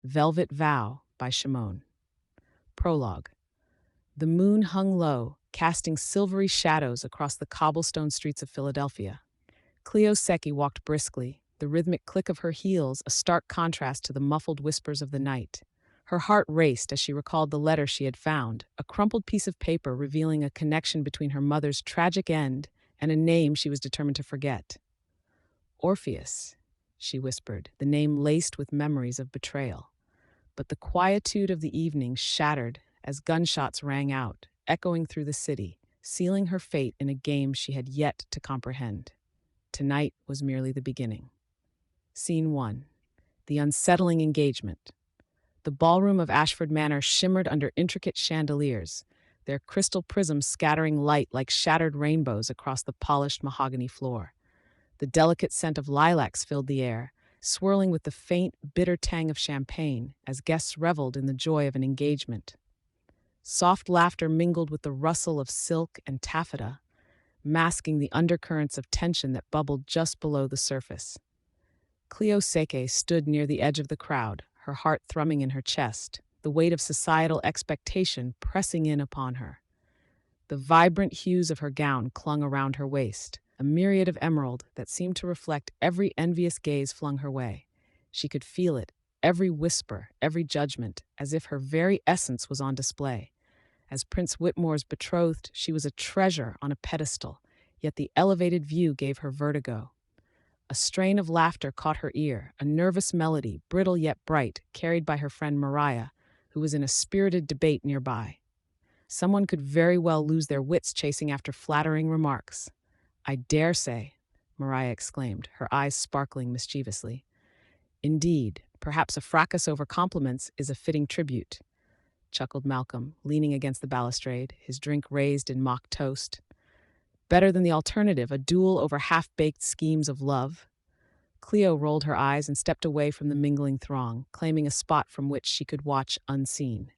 Velvet Vow by Shimon. Prologue. The moon hung low, casting silvery shadows across the cobblestone streets of Philadelphia. Cleo Seke walked briskly, the rhythmic click of her heels a stark contrast to the muffled whispers of the night. Her heart raced as she recalled the letter she had found, a crumpled piece of paper revealing a connection between her mother's tragic end and a name she was determined to forget. Orpheus, she whispered, the name laced with memories of betrayal. But the quietude of the evening shattered as gunshots rang out, echoing through the city, sealing her fate in a game she had yet to comprehend. Tonight was merely the beginning. Scene 1. The unsettling engagement. The ballroom of Ashford Manor shimmered under intricate chandeliers, their crystal prisms scattering light like shattered rainbows across the polished mahogany floor. The delicate scent of lilacs filled the air, swirling with the faint, bitter tang of champagne as guests reveled in the joy of an engagement. Soft laughter mingled with the rustle of silk and taffeta, masking the undercurrents of tension that bubbled just below the surface. Cleo Seke stood near the edge of the crowd, her heart thrumming in her chest, the weight of societal expectation pressing in upon her. The vibrant hues of her gown clung around her waist, a myriad of emerald that seemed to reflect every envious gaze flung her way. She could feel it, every whisper, every judgment, as if her very essence was on display. As Prince Whitmore's betrothed, she was a treasure on a pedestal, yet the elevated view gave her vertigo. A strain of laughter caught her ear, a nervous melody, brittle yet bright, carried by her friend Mariah, who was in a spirited debate nearby. Someone could very well lose their wits chasing after flattering remarks. "I dare say," Mariah exclaimed, her eyes sparkling mischievously. "Indeed, perhaps a fracas over compliments is a fitting tribute," chuckled Malcolm, leaning against the balustrade, his drink raised in mock toast. "Better than the alternative, a duel over half-baked schemes of love." Cleo rolled her eyes and stepped away from the mingling throng, claiming a spot from which she could watch unseen.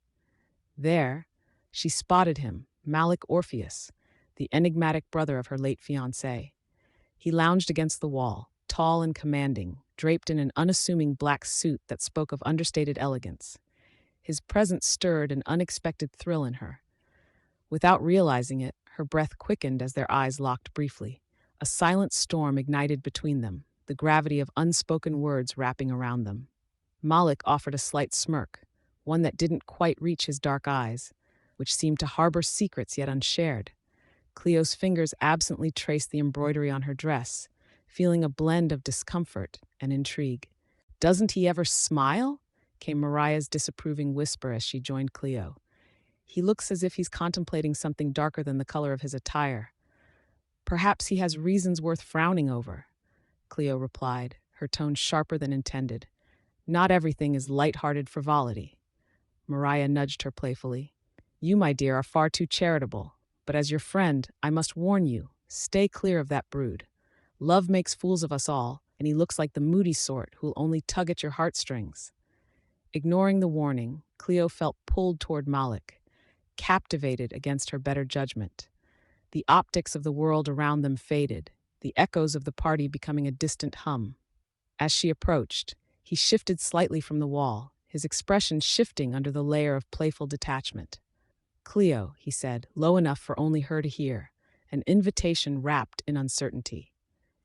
There, she spotted him, Malik Orpheus, the enigmatic brother of her late fiancée. He lounged against the wall, tall and commanding, draped in an unassuming black suit that spoke of understated elegance. His presence stirred an unexpected thrill in her. Without realizing it, her breath quickened as their eyes locked briefly. A silent storm ignited between them, the gravity of unspoken words wrapping around them. Malik offered a slight smirk, one that didn't quite reach his dark eyes, which seemed to harbor secrets yet unshared. Cleo's fingers absently traced the embroidery on her dress, feeling a blend of discomfort and intrigue. "Doesn't he ever smile?" came Mariah's disapproving whisper as she joined Cleo. "He looks as if he's contemplating something darker than the color of his attire." "Perhaps he has reasons worth frowning over," Cleo replied, her tone sharper than intended. "Not everything is light-hearted frivolity." Mariah nudged her playfully. "You, my dear, are far too charitable. But as your friend, I must warn you, stay clear of that brood. Love makes fools of us all, and he looks like the moody sort who'll only tug at your heartstrings." Ignoring the warning, Cleo felt pulled toward Malik, captivated against her better judgment. The optics of the world around them faded, the echoes of the party becoming a distant hum. As she approached, he shifted slightly from the wall, his expression shifting under the layer of playful detachment. "Cleo," he said, low enough for only her to hear, an invitation wrapped in uncertainty.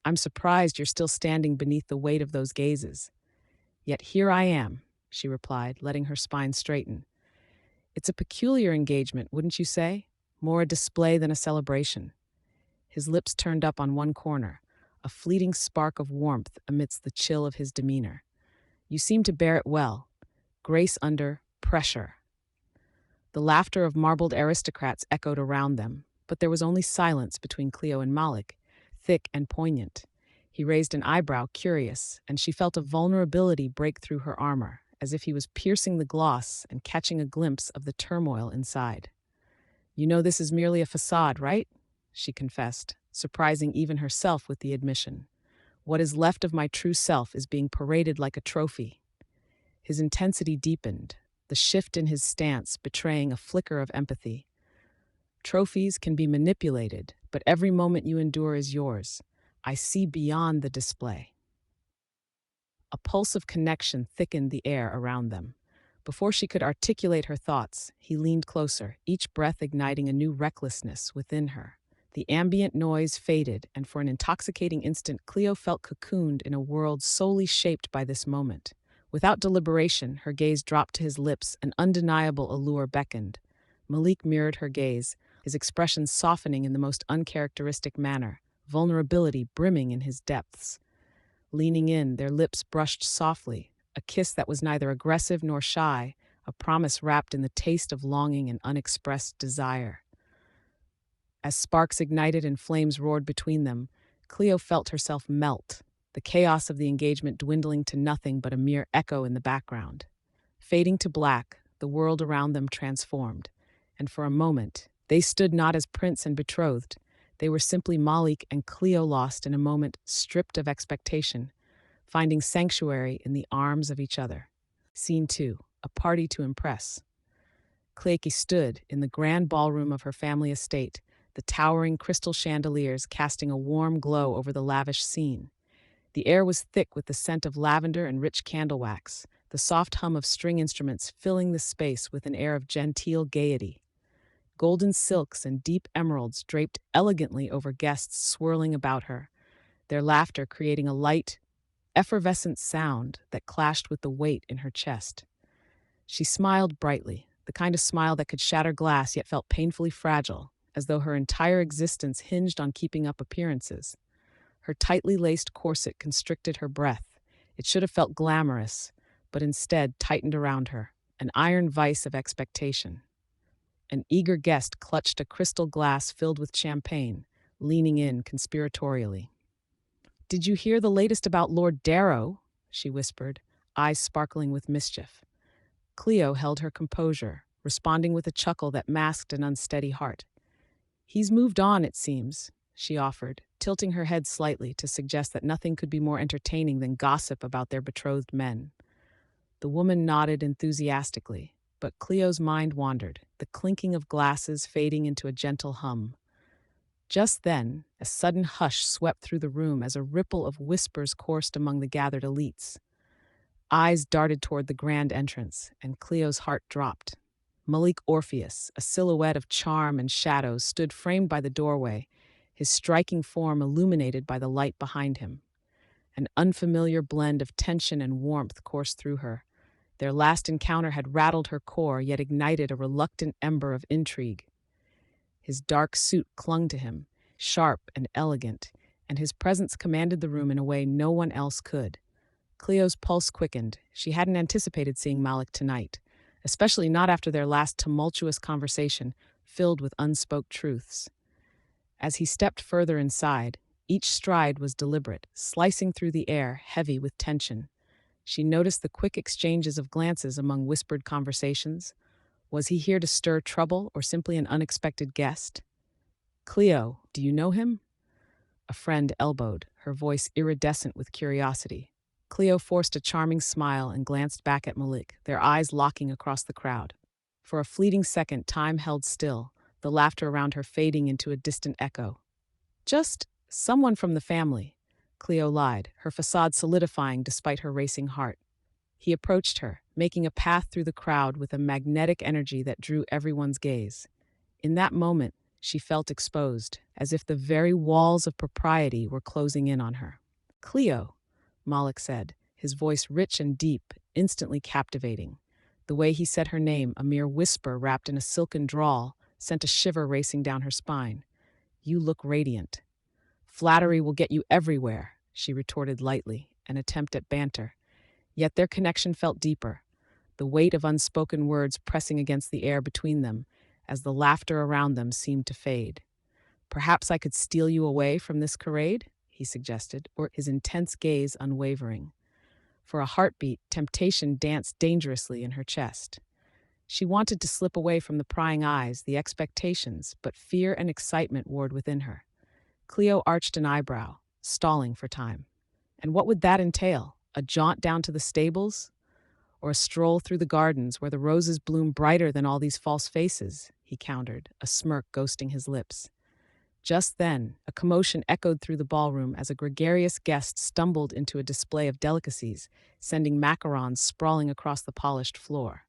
"I'm surprised you're still standing beneath the weight of those gazes." "Yet here I am," she replied, letting her spine straighten. "It's a peculiar engagement, wouldn't you say? More a display than a celebration." His lips turned up on one corner, a fleeting spark of warmth amidst the chill of his demeanor. "You seem to bear it well. Grace under pressure." The laughter of marbled aristocrats echoed around them, but there was only silence between Cleo and Malik, thick and poignant. He raised an eyebrow, curious, and she felt a vulnerability break through her armor, as if he was piercing the gloss and catching a glimpse of the turmoil inside. "You know this is merely a facade, right?" she confessed, surprising even herself with the admission. "What is left of my true self is being paraded like a trophy." His intensity deepened, the shift in his stance betraying a flicker of empathy. "Trophies can be manipulated, but every moment you endure is yours. I see beyond the display." A pulse of connection thickened the air around them. Before she could articulate her thoughts, he leaned closer, each breath igniting a new recklessness within her. The ambient noise faded, and for an intoxicating instant, Cleo felt cocooned in a world solely shaped by this moment. Without deliberation, her gaze dropped to his lips, an undeniable allure beckoned. Malik mirrored her gaze, his expression softening in the most uncharacteristic manner, vulnerability brimming in his depths. Leaning in, their lips brushed softly, a kiss that was neither aggressive nor shy, a promise wrapped in the taste of longing and unexpressed desire. As sparks ignited and flames roared between them, Cleo felt herself melt, the chaos of the engagement dwindling to nothing but a mere echo in the background. Fading to black, the world around them transformed, and for a moment, they stood not as prince and betrothed. They were simply Malik and Cleo, lost in a moment, stripped of expectation, finding sanctuary in the arms of each other. Scene 2, a party to impress. Cleo stood in the grand ballroom of her family estate, the towering crystal chandeliers casting a warm glow over the lavish scene. The air was thick with the scent of lavender and rich candle wax, the soft hum of string instruments filling the space with an air of genteel gaiety. Golden silks and deep emeralds draped elegantly over guests swirling about her, their laughter creating a light, effervescent sound that clashed with the weight in her chest. She smiled brightly, the kind of smile that could shatter glass yet felt painfully fragile, as though her entire existence hinged on keeping up appearances. Her tightly laced corset constricted her breath. It should have felt glamorous, but instead tightened around her, an iron vice of expectation. An eager guest clutched a crystal glass filled with champagne, leaning in conspiratorially. "Did you hear the latest about Lord Darrow?" she whispered, eyes sparkling with mischief. Cleo held her composure, responding with a chuckle that masked an unsteady heart. "He's moved on, it seems," she offered, tilting her head slightly to suggest that nothing could be more entertaining than gossip about their betrothed men. The woman nodded enthusiastically, but Cleo's mind wandered, the clinking of glasses fading into a gentle hum. Just then, a sudden hush swept through the room as a ripple of whispers coursed among the gathered elites. Eyes darted toward the grand entrance, and Cleo's heart dropped. Malik Orpheus, a silhouette of charm and shadows, stood framed by the doorway, his striking form illuminated by the light behind him. An unfamiliar blend of tension and warmth coursed through her. Their last encounter had rattled her core, yet ignited a reluctant ember of intrigue. His dark suit clung to him, sharp and elegant, and his presence commanded the room in a way no one else could. Cleo's pulse quickened. She hadn't anticipated seeing Malik tonight, especially not after their last tumultuous conversation, filled with unspoke truths. As he stepped further inside, each stride was deliberate, slicing through the air, heavy with tension. She noticed the quick exchanges of glances among whispered conversations. Was he here to stir trouble or simply an unexpected guest? "Cleo, do you know him?" A friend elbowed, her voice iridescent with curiosity. Cleo forced a charming smile and glanced back at Malik, their eyes locking across the crowd. For a fleeting second, time held still, the laughter around her fading into a distant echo. "Just someone from the family," Cleo lied, her facade solidifying despite her racing heart. He approached her, making a path through the crowd with a magnetic energy that drew everyone's gaze. In that moment, she felt exposed, as if the very walls of propriety were closing in on her. "Cleo," Malik said, his voice rich and deep, instantly captivating. The way he said her name, a mere whisper wrapped in a silken drawl, sent a shiver racing down her spine. "You look radiant." "Flattery will get you everywhere," she retorted lightly, an attempt at banter. Yet their connection felt deeper, the weight of unspoken words pressing against the air between them, as the laughter around them seemed to fade. "Perhaps I could steal you away from this charade?" he suggested, or his intense gaze unwavering. For a heartbeat, temptation danced dangerously in her chest. She wanted to slip away from the prying eyes, the expectations, but fear and excitement warred within her. Cleo arched an eyebrow, stalling for time. And what would that entail? A jaunt down to the stables? Or a stroll through the gardens where the roses bloom brighter than all these false faces? He countered, a smirk ghosting his lips. Just then, a commotion echoed through the ballroom as a gregarious guest stumbled into a display of delicacies, sending macarons sprawling across the polished floor.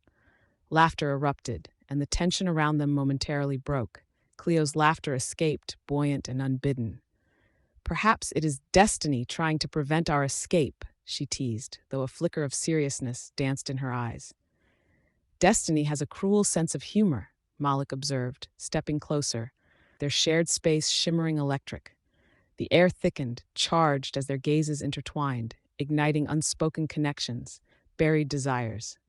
Laughter erupted, and the tension around them momentarily broke. Cleo's laughter escaped, buoyant and unbidden. "Perhaps it is destiny trying to prevent our escape," she teased, though a flicker of seriousness danced in her eyes. "Destiny has a cruel sense of humor," Malik observed, stepping closer, their shared space shimmering electric. The air thickened, charged as their gazes intertwined, igniting unspoken connections, buried desires.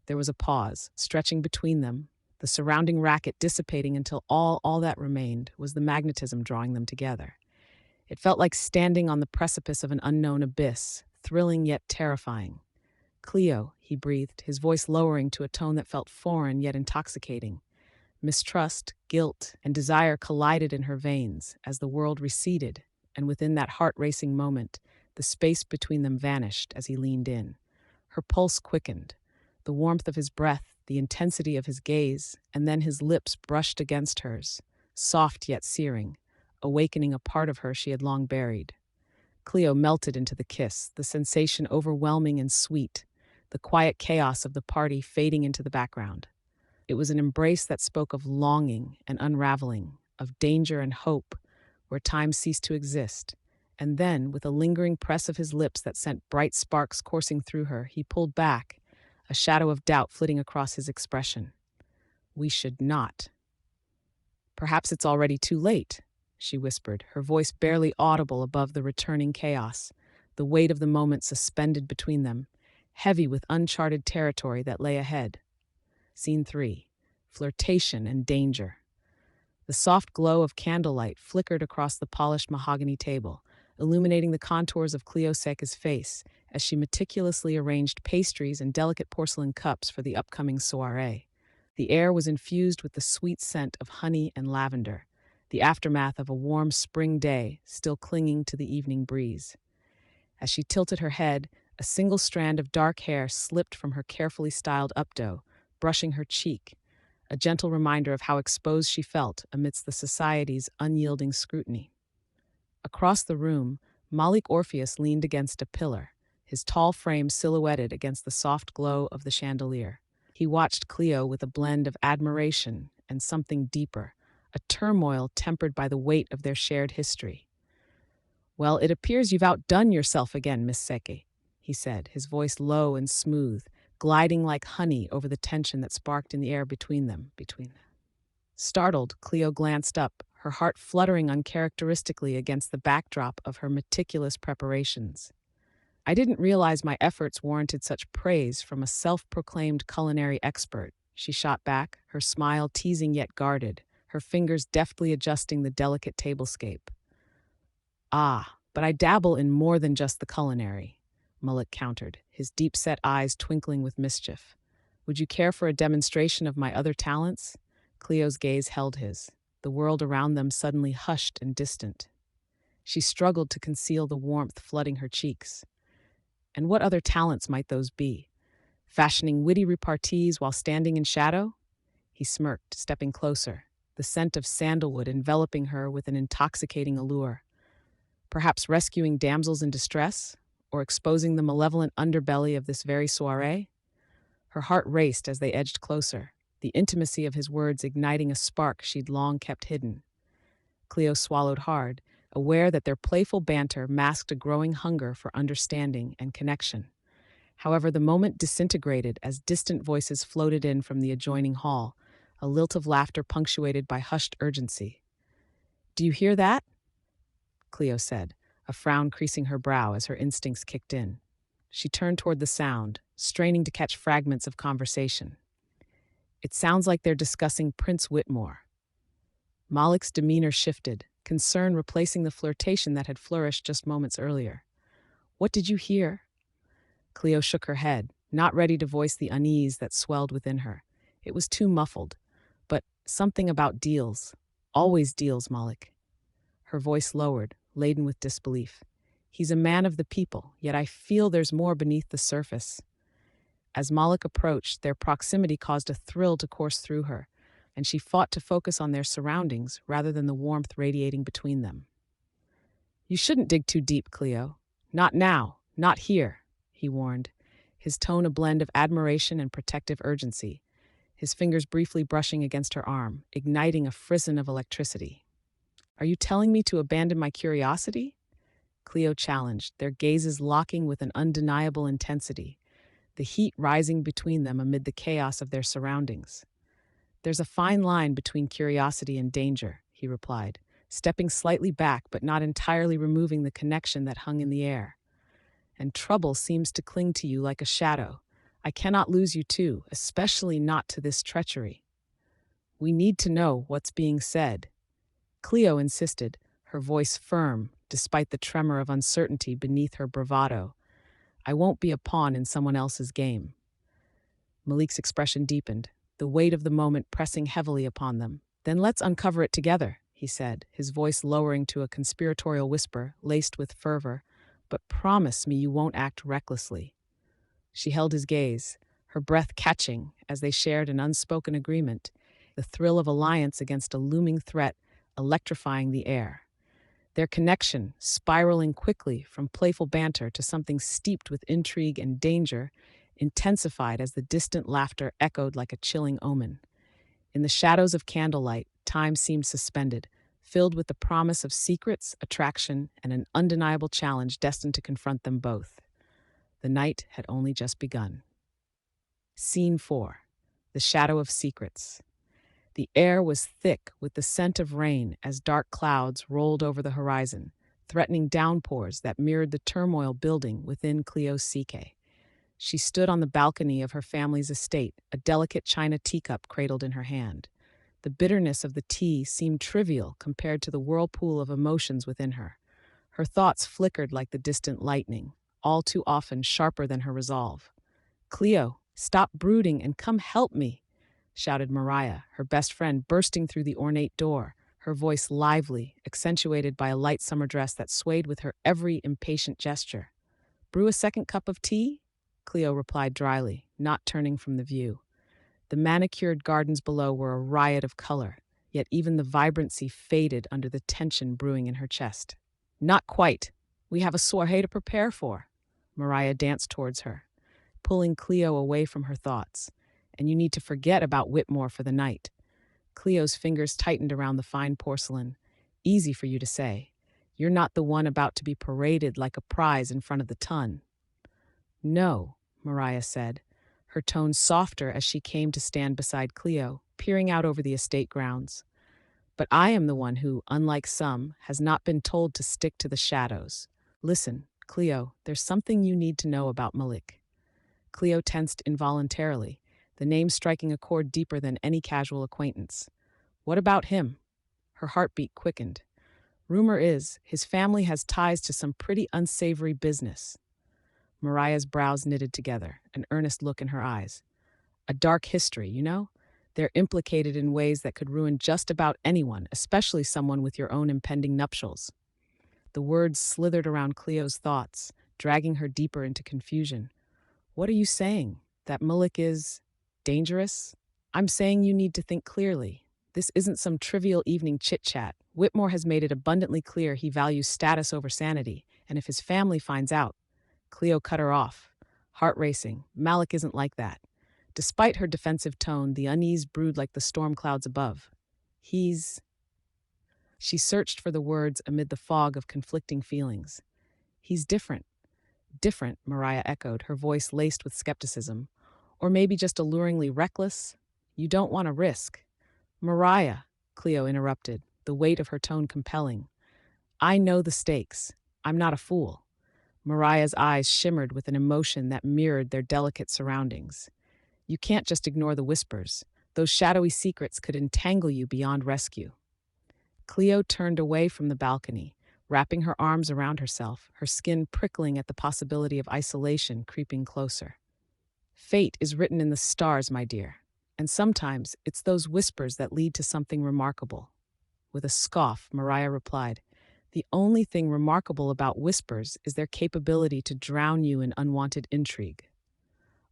There was a pause, stretching between them, the surrounding racket dissipating until all that remained was the magnetism drawing them together. It felt like standing on the precipice of an unknown abyss, thrilling yet terrifying. "Cleo," he breathed, his voice lowering to a tone that felt foreign yet intoxicating. Mistrust, guilt, and desire collided in her veins as the world receded, and within that heart-racing moment, the space between them vanished as he leaned in. Her pulse quickened, the warmth of his breath, the intensity of his gaze, and then his lips brushed against hers, soft yet searing, awakening a part of her she had long buried. Cleo melted into the kiss, the sensation overwhelming and sweet, the quiet chaos of the party fading into the background. It was an embrace that spoke of longing and unraveling, of danger and hope, where time ceased to exist. And then, with a lingering press of his lips that sent bright sparks coursing through her, he pulled back, a shadow of doubt flitting across his expression. "We should not." "Perhaps it's already too late," she whispered, her voice barely audible above the returning chaos, the weight of the moment suspended between them, heavy with uncharted territory that lay ahead. Scene 3. Flirtation and danger. The soft glow of candlelight flickered across the polished mahogany table, illuminating the contours of Cleo Seke's face as she meticulously arranged pastries and delicate porcelain cups for the upcoming soirée. The air was infused with the sweet scent of honey and lavender, the aftermath of a warm spring day still clinging to the evening breeze. As she tilted her head, a single strand of dark hair slipped from her carefully styled updo, brushing her cheek, a gentle reminder of how exposed she felt amidst the society's unyielding scrutiny. Across the room, Malik Orpheus leaned against a pillar, his tall frame silhouetted against the soft glow of the chandelier. He watched Cleo with a blend of admiration and something deeper, a turmoil tempered by the weight of their shared history. "Well, it appears you've outdone yourself again, Miss Seke," he said, his voice low and smooth, gliding like honey over the tension that sparked in the air between them. Startled, Cleo glanced up, her heart fluttering uncharacteristically against the backdrop of her meticulous preparations. "I didn't realize my efforts warranted such praise from a self-proclaimed culinary expert," she shot back, her smile teasing yet guarded, her fingers deftly adjusting the delicate tablescape. "Ah, but I dabble in more than just the culinary," Malik countered, his deep-set eyes twinkling with mischief. "Would you care for a demonstration of my other talents?" Cleo's gaze held his, the world around them suddenly hushed and distant. She struggled to conceal the warmth flooding her cheeks. And what other talents might those be? Fashioning witty repartees while standing in shadow? He smirked, stepping closer, the scent of sandalwood enveloping her with an intoxicating allure. Perhaps rescuing damsels in distress? Or exposing the malevolent underbelly of this very soirée? Her heart raced as they edged closer, the intimacy of his words igniting a spark she'd long kept hidden. Cleo swallowed hard, aware that their playful banter masked a growing hunger for understanding and connection. However, the moment disintegrated as distant voices floated in from the adjoining hall, a lilt of laughter punctuated by hushed urgency. "Do you hear that?" Cleo said, a frown creasing her brow as her instincts kicked in. She turned toward the sound, straining to catch fragments of conversation. "It sounds like they're discussing Prince Whitmore." Malik's demeanor shifted, concern replacing the flirtation that had flourished just moments earlier. "What did you hear?" Cleo shook her head, not ready to voice the unease that swelled within her. It was too muffled. "But something about deals. Always deals, Malik." Her voice lowered, laden with disbelief. "He's a man of the people, yet I feel there's more beneath the surface." As Malik approached, their proximity caused a thrill to course through her, and she fought to focus on their surroundings rather than the warmth radiating between them. "You shouldn't dig too deep, Cleo. Not now, not here," he warned, his tone a blend of admiration and protective urgency, his fingers briefly brushing against her arm, igniting a frisson of electricity. "Are you telling me to abandon my curiosity?" Cleo challenged, their gazes locking with an undeniable intensity, the heat rising between them amid the chaos of their surroundings. "There's a fine line between curiosity and danger," he replied, stepping slightly back but not entirely removing the connection that hung in the air. "And trouble seems to cling to you like a shadow. I cannot lose you too, especially not to this treachery." "We need to know what's being said," Cleo insisted, her voice firm despite the tremor of uncertainty beneath her bravado. "I won't be a pawn in someone else's game." Malik's expression deepened, the weight of the moment pressing heavily upon them. "Then let's uncover it together," he said, his voice lowering to a conspiratorial whisper laced with fervor. "But promise me you won't act recklessly." She held his gaze, her breath catching as they shared an unspoken agreement, the thrill of alliance against a looming threat electrifying the air. Their connection, spiraling quickly from playful banter to something steeped with intrigue and danger, intensified as the distant laughter echoed like a chilling omen. In the shadows of candlelight, time seemed suspended, filled with the promise of secrets, attraction, and an undeniable challenge destined to confront them both. The night had only just begun. Scene 4. The Shadow of Secrets. The air was thick with the scent of rain as dark clouds rolled over the horizon, threatening downpours that mirrored the turmoil building within Cleo Seke. She stood on the balcony of her family's estate, a delicate china teacup cradled in her hand. The bitterness of the tea seemed trivial compared to the whirlpool of emotions within her. Her thoughts flickered like the distant lightning, all too often sharper than her resolve. "Cleo, stop brooding and come help me," shouted Mariah, her best friend bursting through the ornate door, her voice lively, accentuated by a light summer dress that swayed with her every impatient gesture. "Brew a second cup of tea?" Cleo replied dryly, not turning from the view. The manicured gardens below were a riot of color, yet even the vibrancy faded under the tension brewing in her chest. "Not quite. We have a soirée to prepare for." Mariah danced towards her, pulling Cleo away from her thoughts. "And you need to forget about Whitmore for the night." Cleo's fingers tightened around the fine porcelain. "Easy for you to say. You're not the one about to be paraded like a prize in front of the ton." "No," Mariah said, her tone softer as she came to stand beside Cleo, peering out over the estate grounds. "But I am the one who, unlike some, has not been told to stick to the shadows. Listen, Cleo, there's something you need to know about Malik." Cleo tensed involuntarily, the name striking a chord deeper than any casual acquaintance. "What about him?" Her heartbeat quickened. "Rumor is, his family has ties to some pretty unsavory business." Mariah's brows knitted together, an earnest look in her eyes. "A dark history, you know? They're implicated in ways that could ruin just about anyone, especially someone with your own impending nuptials." The words slithered around Cleo's thoughts, dragging her deeper into confusion. "What are you saying? That Malik is dangerous?" "I'm saying you need to think clearly. This isn't some trivial evening chit-chat. Whitmore has made it abundantly clear he values status over sanity, and if his family finds out—" Cleo cut her off, heart racing. Malik isn't like that. Despite her defensive tone, the unease brewed like the storm clouds above. "He's—" She searched for the words amid the fog of conflicting feelings. "He's different." "Different," Mariah echoed, her voice laced with skepticism. "Or maybe just alluringly reckless? You don't want to risk—" "Mariah," Cleo interrupted, the weight of her tone compelling. "I know the stakes. I'm not a fool." Mariah's eyes shimmered with an emotion that mirrored their delicate surroundings. "You can't just ignore the whispers. Those shadowy secrets could entangle you beyond rescue." Cleo turned away from the balcony, wrapping her arms around herself, her skin prickling at the possibility of isolation creeping closer. "Fate is written in the stars, my dear, and sometimes it's those whispers that lead to something remarkable." With a scoff, Mariah replied, "The only thing remarkable about whispers is their capability to drown you in unwanted intrigue."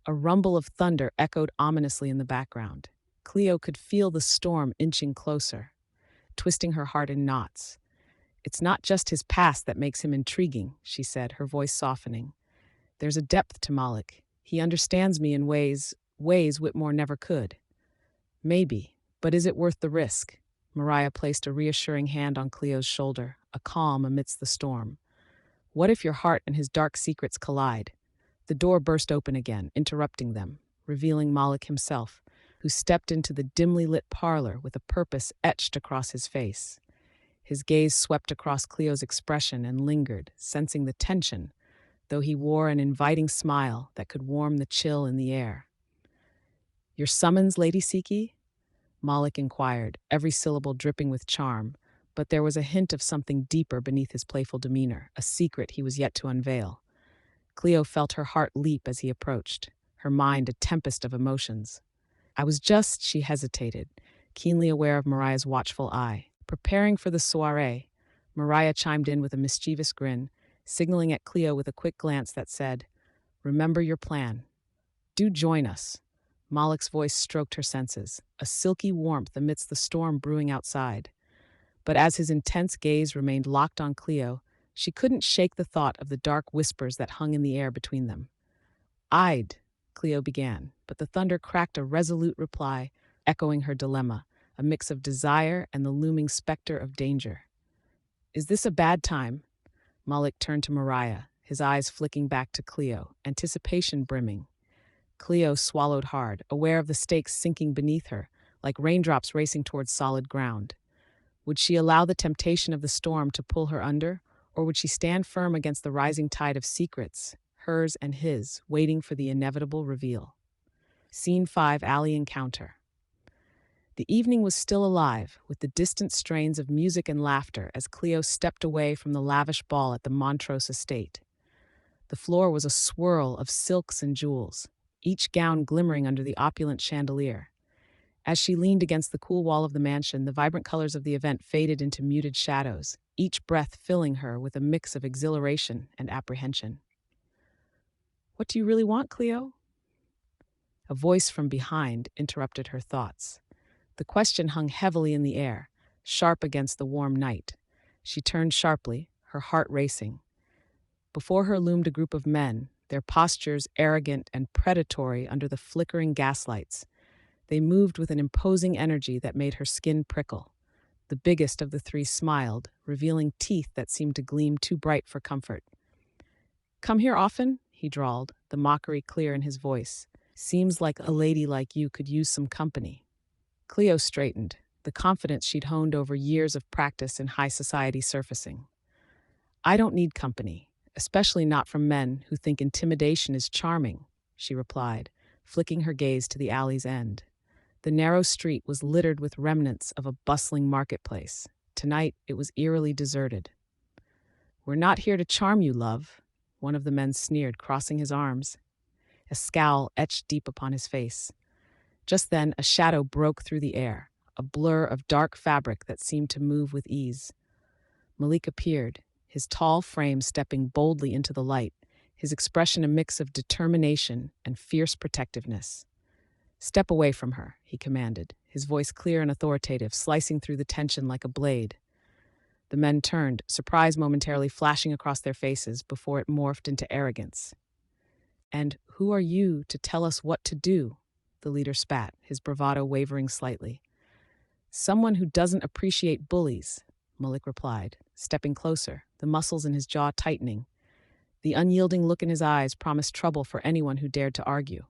A rumble of thunder echoed ominously in the background. Cleo could feel the storm inching closer, twisting her heart in knots. "It's not just his past that makes him intriguing," she said, her voice softening. "There's a depth to Malik. He understands me in ways Whitmore never could." "Maybe, but is it worth the risk?" Mariah placed a reassuring hand on Cleo's shoulder, a calm amidst the storm. "What if your heart and his dark secrets collide?" The door burst open again, interrupting them, revealing Malik himself, who stepped into the dimly lit parlor with a purpose etched across his face. His gaze swept across Cleo's expression and lingered, sensing the tension, though he wore an inviting smile that could warm the chill in the air. "Your summons, Lady Seke?" Malik inquired, every syllable dripping with charm, but there was a hint of something deeper beneath his playful demeanor, a secret he was yet to unveil. Cleo felt her heart leap as he approached, her mind a tempest of emotions. She hesitated, keenly aware of Mariah's watchful eye. Preparing for the soiree, Mariah chimed in with a mischievous grin, signaling at Cleo with a quick glance that said, "Remember your plan. Do join us." Malik's voice stroked her senses, a silky warmth amidst the storm brewing outside. But as his intense gaze remained locked on Cleo, she couldn't shake the thought of the dark whispers that hung in the air between them. "I'd," Cleo began, but the thunder cracked a resolute reply, echoing her dilemma, a mix of desire and the looming specter of danger. "Is this a bad time?" Malik turned to Mariah, his eyes flicking back to Cleo, anticipation brimming. Cleo swallowed hard, aware of the stakes sinking beneath her, like raindrops racing towards solid ground. Would she allow the temptation of the storm to pull her under, or would she stand firm against the rising tide of secrets, hers and his, waiting for the inevitable reveal? Scene 5, Alley Encounter. The evening was still alive, with the distant strains of music and laughter as Cleo stepped away from the lavish ball at the Montrose estate. The floor was a swirl of silks and jewels, each gown glimmering under the opulent chandelier. As she leaned against the cool wall of the mansion, the vibrant colors of the event faded into muted shadows, each breath filling her with a mix of exhilaration and apprehension. "What do you really want, Cleo?" A voice from behind interrupted her thoughts. The question hung heavily in the air, sharp against the warm night. She turned sharply, her heart racing. Before her loomed a group of men, their postures arrogant and predatory under the flickering gaslights. They moved with an imposing energy that made her skin prickle. The biggest of the three smiled, revealing teeth that seemed to gleam too bright for comfort. "Come here often?" he drawled, the mockery clear in his voice. "Seems like a lady like you could use some company." Cleo straightened, the confidence she'd honed over years of practice in high society surfacing. "I don't need company, especially not from men who think intimidation is charming," she replied, flicking her gaze to the alley's end. The narrow street was littered with remnants of a bustling marketplace. Tonight, it was eerily deserted. "We're not here to charm you, love," one of the men sneered, crossing his arms, a scowl etched deep upon his face. Just then, a shadow broke through the air, a blur of dark fabric that seemed to move with ease. Malik appeared, his tall frame stepping boldly into the light, his expression a mix of determination and fierce protectiveness. "Step away from her," he commanded, his voice clear and authoritative, slicing through the tension like a blade. The men turned, surprise momentarily flashing across their faces before it morphed into arrogance. "And who are you to tell us what to do?" the leader spat, his bravado wavering slightly. "Someone who doesn't appreciate bullies," Malik replied, stepping closer, the muscles in his jaw tightening. The unyielding look in his eyes promised trouble for anyone who dared to argue.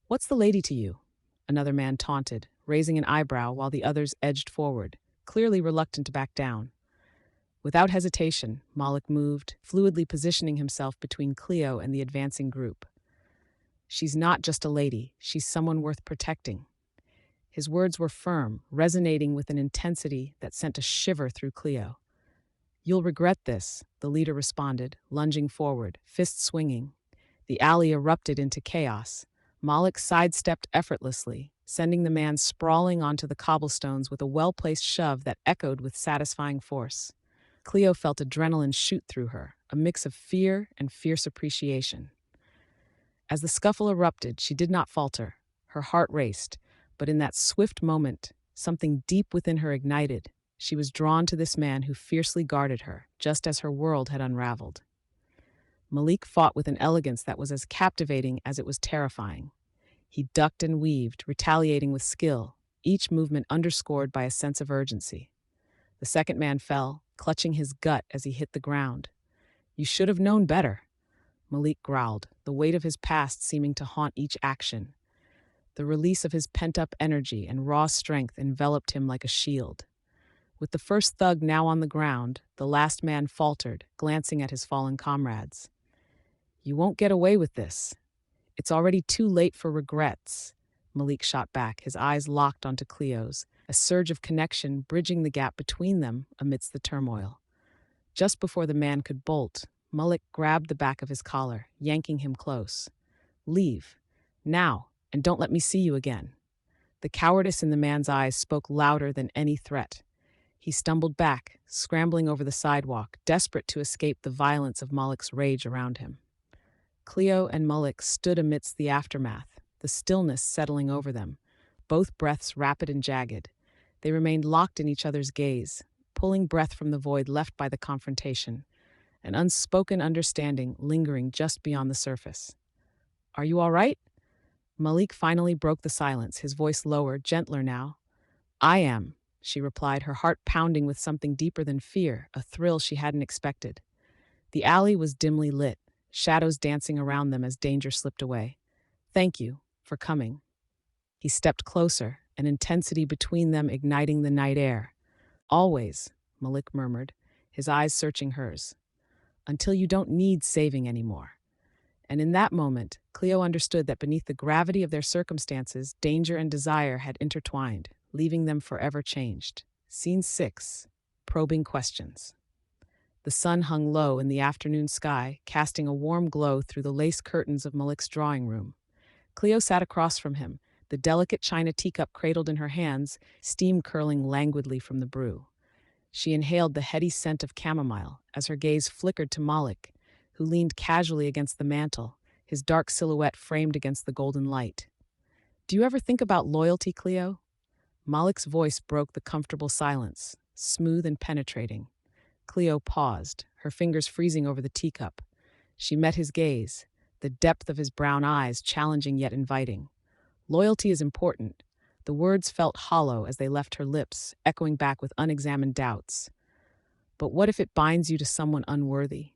"What's the lady to you?" another man taunted, raising an eyebrow while the others edged forward, clearly reluctant to back down. Without hesitation, Malik moved, fluidly positioning himself between Cleo and the advancing group. "She's not just a lady, she's someone worth protecting." His words were firm, resonating with an intensity that sent a shiver through Cleo. "You'll regret this," the leader responded, lunging forward, fist swinging. The alley erupted into chaos. Malik sidestepped effortlessly, sending the man sprawling onto the cobblestones with a well-placed shove that echoed with satisfying force. Cleo felt adrenaline shoot through her, a mix of fear and fierce appreciation. As the scuffle erupted, she did not falter. Her heart raced, But in that swift moment, something deep within her ignited. She was drawn to this man who fiercely guarded her, just as her world had unraveled. Malik fought with an elegance that was as captivating as it was terrifying. He ducked and weaved, retaliating with skill, each movement underscored by a sense of urgency. The second man fell, clutching his gut as he hit the ground. "You should have known better," Malik growled, the weight of his past seeming to haunt each action. The release of his pent-up energy and raw strength enveloped him like a shield. With the first thug now on the ground, the last man faltered, glancing at his fallen comrades. "You won't get away with this. It's already too late for regrets," Malik shot back, his eyes locked onto Cleo's, a surge of connection bridging the gap between them amidst the turmoil. Just before the man could bolt, Malik grabbed the back of his collar, yanking him close. "Leave. Now, and don't let me see you again." The cowardice in the man's eyes spoke louder than any threat. He stumbled back, scrambling over the sidewalk, desperate to escape the violence of Malik's rage around him. Cleo and Malik stood amidst the aftermath, the stillness settling over them, both breaths rapid and jagged. They remained locked in each other's gaze, pulling breath from the void left by the confrontation, an unspoken understanding lingering just beyond the surface. "Are you all right?" Malik finally broke the silence, his voice lower, gentler now. "I am," she replied, her heart pounding with something deeper than fear, a thrill she hadn't expected. The alley was dimly lit, shadows dancing around them as danger slipped away. "Thank you for coming." He stepped closer, an intensity between them igniting the night air. "Always," Malik murmured, his eyes searching hers. "Until you don't need saving anymore." And in that moment, Cleo understood that beneath the gravity of their circumstances, danger and desire had intertwined, leaving them forever changed. Scene 6. Probing questions. The sun hung low in the afternoon sky, casting a warm glow through the lace curtains of Malik's drawing room. Cleo sat across from him, the delicate china teacup cradled in her hands, steam curling languidly from the brew. She inhaled the heady scent of chamomile as her gaze flickered to Malik, who leaned casually against the mantel, his dark silhouette framed against the golden light. "Do you ever think about loyalty, Cleo?" Malik's voice broke the comfortable silence, smooth and penetrating. Cleo paused, her fingers freezing over the teacup. She met his gaze, the depth of his brown eyes challenging yet inviting. "Loyalty is important." The words felt hollow as they left her lips, echoing back with unexamined doubts. "But what if it binds you to someone unworthy?"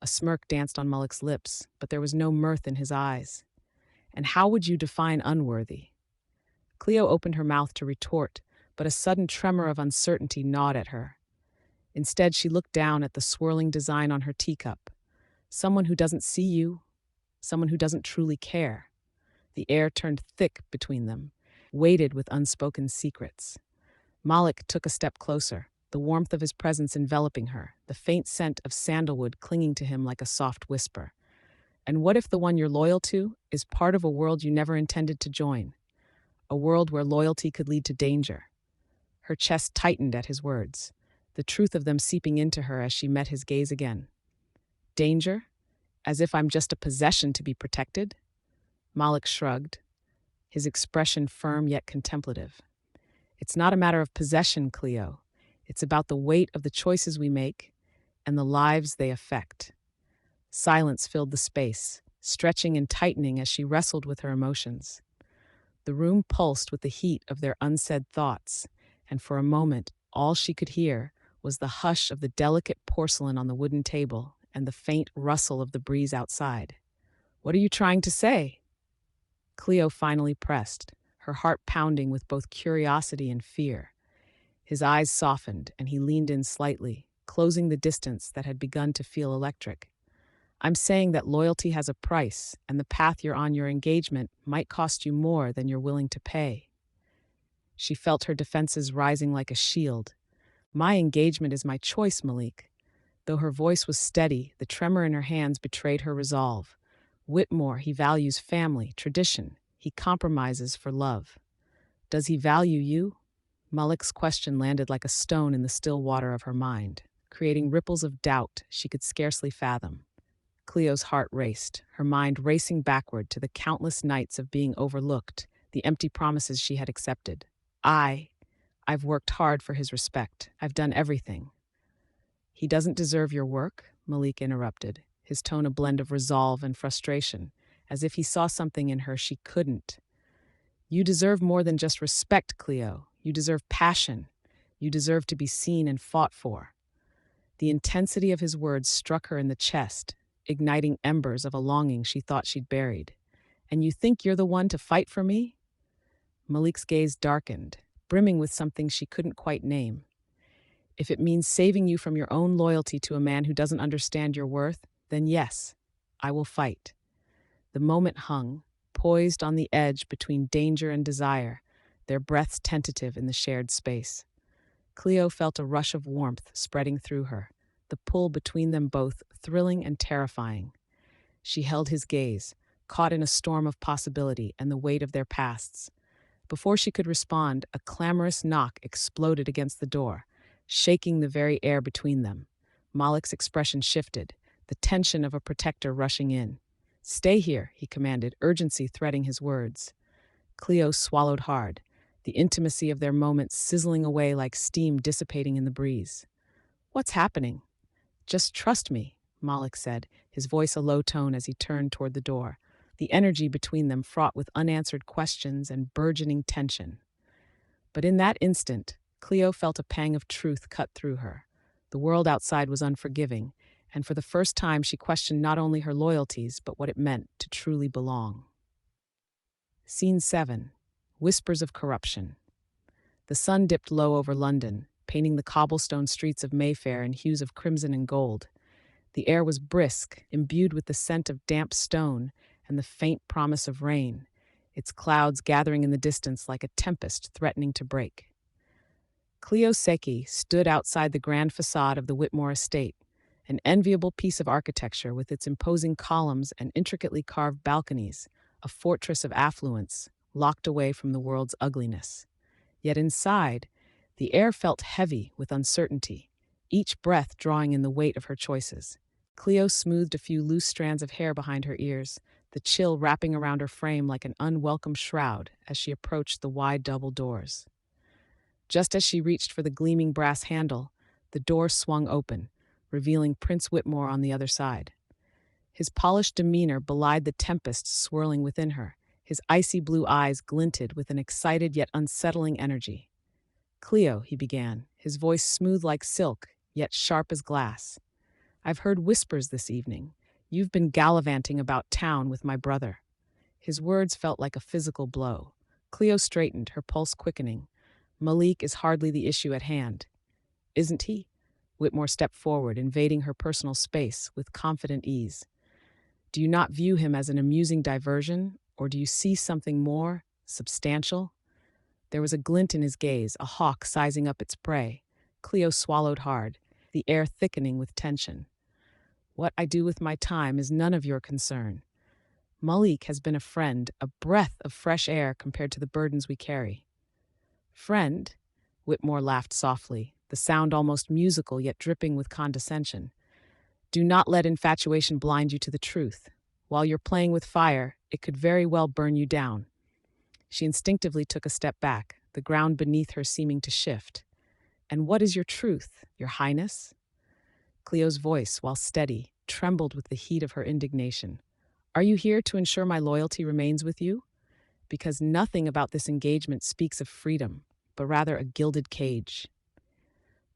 A smirk danced on Malik's lips, but there was no mirth in his eyes. "And how would you define unworthy?" Cleo opened her mouth to retort, but a sudden tremor of uncertainty gnawed at her. Instead, she looked down at the swirling design on her teacup. "Someone who doesn't see you, someone who doesn't truly care." The air turned thick between them, weighted with unspoken secrets. Malik took a step closer, the warmth of his presence enveloping her, the faint scent of sandalwood clinging to him like a soft whisper. "And what if the one you're loyal to is part of a world you never intended to join? A world where loyalty could lead to danger?" Her chest tightened at his words, the truth of them seeping into her as she met his gaze again. "Danger? As if I'm just a possession to be protected?" Malik shrugged, his expression firm yet contemplative. "It's not a matter of possession, Cleo. It's about the weight of the choices we make and the lives they affect." Silence filled the space, stretching and tightening as she wrestled with her emotions. The room pulsed with the heat of their unsaid thoughts, and for a moment, all she could hear was the hush of the delicate porcelain on the wooden table and the faint rustle of the breeze outside. "What are you trying to say?" Cleo finally pressed, her heart pounding with both curiosity and fear. His eyes softened, and he leaned in slightly, closing the distance that had begun to feel electric. "I'm saying that loyalty has a price, and the path you're on your engagement might cost you more than you're willing to pay." She felt her defenses rising like a shield. "My engagement is my choice, Malik." Though her voice was steady, the tremor in her hands betrayed her resolve. "Whitmore, he values family, tradition. He compromises for love. Does he value you?" Malik's question landed like a stone in the still water of her mind, creating ripples of doubt she could scarcely fathom. Cleo's heart raced, her mind racing backward to the countless nights of being overlooked, the empty promises she had accepted. I've worked hard for his respect. I've done everything. He doesn't deserve your work, Malik interrupted, his tone a blend of resolve and frustration, as if he saw something in her she couldn't. You deserve more than just respect, Cleo. You deserve passion. You deserve to be seen and fought for. The intensity of his words struck her in the chest, igniting embers of a longing she thought she'd buried. And you think you're the one to fight for me? Malik's gaze darkened, brimming with something she couldn't quite name. If it means saving you from your own loyalty to a man who doesn't understand your worth, then yes, I will fight. The moment hung, poised on the edge between danger and desire, their breaths tentative in the shared space. Cleo felt a rush of warmth spreading through her, the pull between them both thrilling and terrifying. She held his gaze, caught in a storm of possibility and the weight of their pasts. Before she could respond, a clamorous knock exploded against the door, shaking the very air between them. Malik's expression shifted, the tension of a protector rushing in. "Stay here," he commanded, urgency threading his words. Cleo swallowed hard, the intimacy of their moments sizzling away like steam dissipating in the breeze. "What's happening?" "Just trust me," Malik said, his voice a low tone as he turned toward the door, the energy between them fraught with unanswered questions and burgeoning tension. But in that instant, Cleo felt a pang of truth cut through her. The world outside was unforgiving, and for the first time she questioned not only her loyalties, but what it meant to truly belong. Scene 7. Whispers of corruption. The sun dipped low over London, painting the cobblestone streets of Mayfair in hues of crimson and gold. The air was brisk, imbued with the scent of damp stone and the faint promise of rain, its clouds gathering in the distance like a tempest threatening to break. Cleo Seke stood outside the grand facade of the Whitmore estate, an enviable piece of architecture with its imposing columns and intricately carved balconies, a fortress of affluence, locked away from the world's ugliness. Yet inside, the air felt heavy with uncertainty, each breath drawing in the weight of her choices. Cleo smoothed a few loose strands of hair behind her ears, the chill wrapping around her frame like an unwelcome shroud as she approached the wide double doors. Just as she reached for the gleaming brass handle, the door swung open, revealing Prince Whitmore on the other side. His polished demeanor belied the tempest swirling within her. His icy blue eyes glinted with an excited yet unsettling energy. "Cleo," he began, his voice smooth like silk, yet sharp as glass. "I've heard whispers this evening. You've been gallivanting about town with my brother." His words felt like a physical blow. Cleo straightened, her pulse quickening. "Malik is hardly the issue at hand." "Isn't he?" Whitmore stepped forward, invading her personal space with confident ease. "Do you not view him as an amusing diversion, or do you see something more substantial?" There was a glint in his gaze, a hawk sizing up its prey. Cleo swallowed hard, the air thickening with tension. "What I do with my time is none of your concern. Malik has been a friend, a breath of fresh air compared to the burdens we carry." "Friend?" Whitmore laughed softly, the sound almost musical yet dripping with condescension. "Do not let infatuation blind you to the truth. While you're playing with fire, it could very well burn you down." She instinctively took a step back, the ground beneath her seeming to shift. "And what is your truth, your highness?" Cleo's voice, while steady, trembled with the heat of her indignation. "Are you here to ensure my loyalty remains with you? Because nothing about this engagement speaks of freedom, but rather a gilded cage."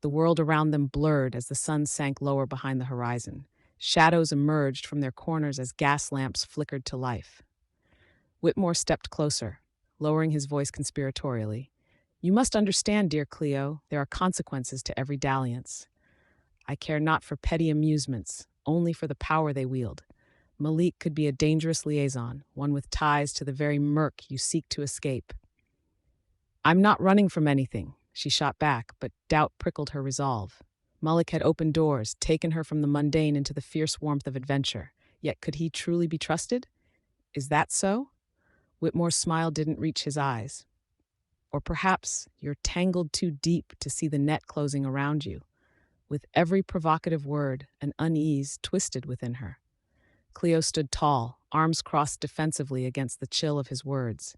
The world around them blurred as the sun sank lower behind the horizon. Shadows emerged from their corners as gas lamps flickered to life. Whitmore stepped closer, lowering his voice conspiratorially. "You must understand, dear Cleo, there are consequences to every dalliance. I care not for petty amusements, only for the power they wield. Malik could be a dangerous liaison, one with ties to the very murk you seek to escape." "I'm not running from anything," she shot back, but doubt prickled her resolve. Malik had opened doors, taken her from the mundane into the fierce warmth of adventure. Yet could he truly be trusted? "Is that so?" Whitmore's smile didn't reach his eyes. "Or perhaps you're tangled too deep to see the net closing around you." With every provocative word, an unease twisted within her. Cleo stood tall, arms crossed defensively against the chill of his words.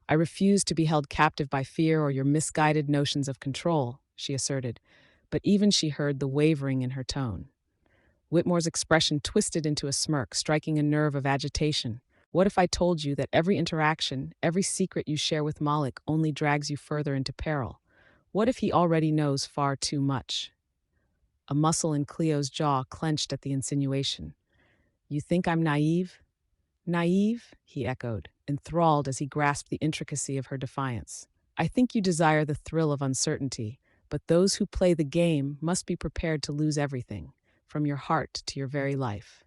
I refuse to be held captive by fear or your misguided notions of control, she asserted, but even she heard the wavering in her tone. Whitmore's expression twisted into a smirk, striking a nerve of agitation. What if I told you that every interaction, every secret you share with Malik only drags you further into peril? What if he already knows far too much? A muscle in Cleo's jaw clenched at the insinuation. You think I'm naive? Naive? He echoed, enthralled as he grasped the intricacy of her defiance. I think you desire the thrill of uncertainty, but those who play the game must be prepared to lose everything, from your heart to your very life.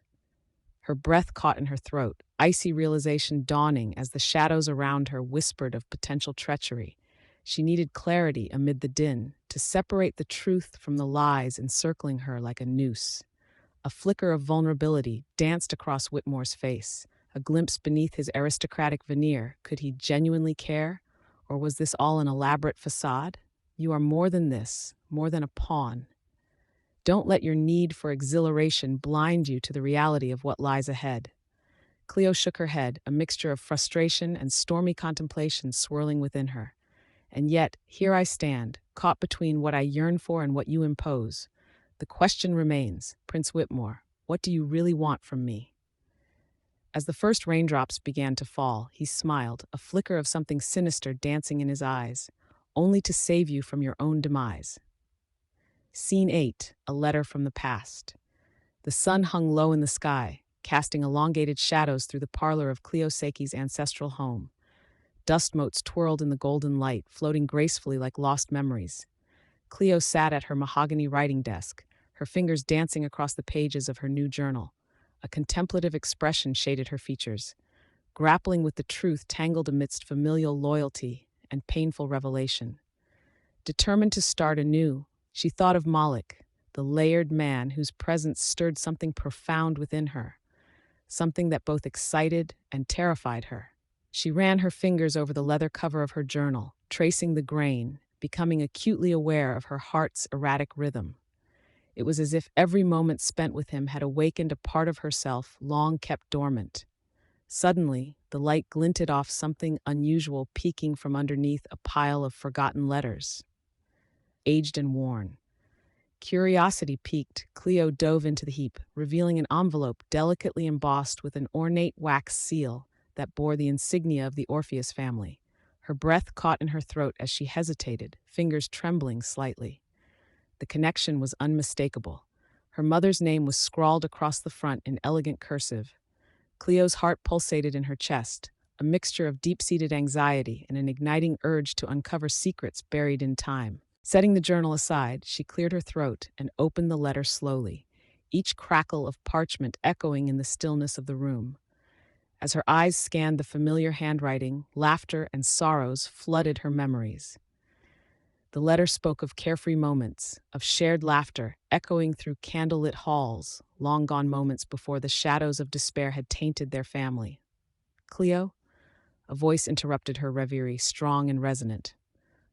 Her breath caught in her throat, icy realization dawning as the shadows around her whispered of potential treachery. She needed clarity amid the din, to separate the truth from the lies encircling her like a noose. A flicker of vulnerability danced across Whitmore's face, a glimpse beneath his aristocratic veneer. Could he genuinely care? Or was this all an elaborate facade? You are more than this, more than a pawn. Don't let your need for exhilaration blind you to the reality of what lies ahead. Cleo shook her head, a mixture of frustration and stormy contemplation swirling within her. And yet, here I stand, caught between what I yearn for and what you impose. The question remains, Prince Whitmore, what do you really want from me? As the first raindrops began to fall, he smiled, a flicker of something sinister dancing in his eyes, only to save you from your own demise. Scene 8, a letter from the past. The sun hung low in the sky, casting elongated shadows through the parlor of Cleo Seke's ancestral home. Dust motes twirled in the golden light, floating gracefully like lost memories. Cleo sat at her mahogany writing desk, her fingers dancing across the pages of her new journal. A contemplative expression shaded her features, grappling with the truth tangled amidst familial loyalty and painful revelation. Determined to start anew, she thought of Malik, the layered man whose presence stirred something profound within her, something that both excited and terrified her. She ran her fingers over the leather cover of her journal, tracing the grain, becoming acutely aware of her heart's erratic rhythm. It was as if every moment spent with him had awakened a part of herself long kept dormant. Suddenly, the light glinted off something unusual peeking from underneath a pile of forgotten letters. Aged and worn. Curiosity piqued, Cleo dove into the heap, revealing an envelope delicately embossed with an ornate wax seal that bore the insignia of the Orpheus family. Her breath caught in her throat as she hesitated, fingers trembling slightly. The connection was unmistakable. Her mother's name was scrawled across the front in elegant cursive. Cleo's heart pulsated in her chest, a mixture of deep-seated anxiety and an igniting urge to uncover secrets buried in time. Setting the journal aside, she cleared her throat and opened the letter slowly, each crackle of parchment echoing in the stillness of the room. As her eyes scanned the familiar handwriting, laughter and sorrows flooded her memories. The letter spoke of carefree moments, of shared laughter echoing through candlelit halls, long gone moments before the shadows of despair had tainted their family. Cleo? A voice interrupted her reverie, strong and resonant.